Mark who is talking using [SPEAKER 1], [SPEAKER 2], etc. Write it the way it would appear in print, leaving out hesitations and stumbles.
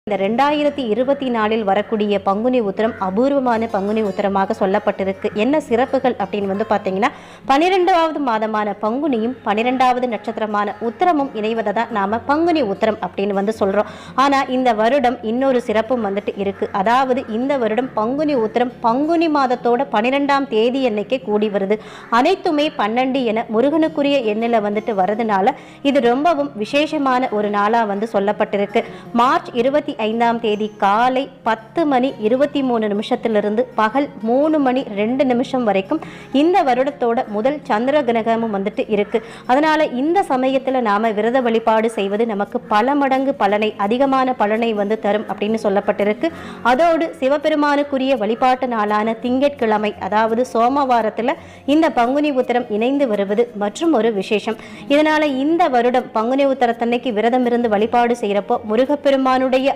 [SPEAKER 1] இந்த 2024 வரக்கூடிய பங்குனி உத்திரம் அபூர்வமான பங்குனி உத்திரமாக சொல்லப்பட்டிருக்கு. என்ன சிறப்புகள் அப்படின்னு பார்த்தீங்கன்னா, 12வது மாதமான பங்குனியும் 12வது நட்சத்திரமான உத்திரமும் இணைவதை தான் நாம பங்குனி உத்திரம் அப்படின்னு சொல்றோம். ஆனா இந்த வருடம் இன்னொரு சிறப்பும் இருக்கு. அதாவது இந்த வருடம் பங்குனி உத்திரம் பங்குனி மாதத்தோட 12ஆம் தேதி அன்னைக்கே கூடி வருது. அனைத்துமே 12 என முருகனுக்குரிய எண்ணில வரதுனால இது ரொம்பவும் விசேஷமான ஒரு நாளா சொல்லப்பட்டிருக்கு. மார்ச் 25ஆம் தேதி காலை 10:23 பகல் 3:02 வரைக்கும் இந்த வருடத்தோட முதல் சந்திர கிரகமும் இருக்கு. அதனால இந்த சமயத்துல நாம விரத வழிபாடு செய்வது நமக்கு பல மடங்கு பலனை, அதிகமான பலனை தரும் அப்படின்னு சொல்லப்பட்டிருக்கு. அதோடு சிவபெருமானுக்குரிய வழிபாட்டு நாளான திங்கட்கிழமை, அதாவது சோமவாரத்துல இந்த பங்குனி உத்திரம் இணைந்து வருவது மற்றும் ஒரு விசேஷம். இதனால இந்த வருடம் பங்குனி உத்திரத்தன்னைக்கு விரதம் இருந்து வழிபாடு செய்யறப்போ முருகப்பெருமானுடைய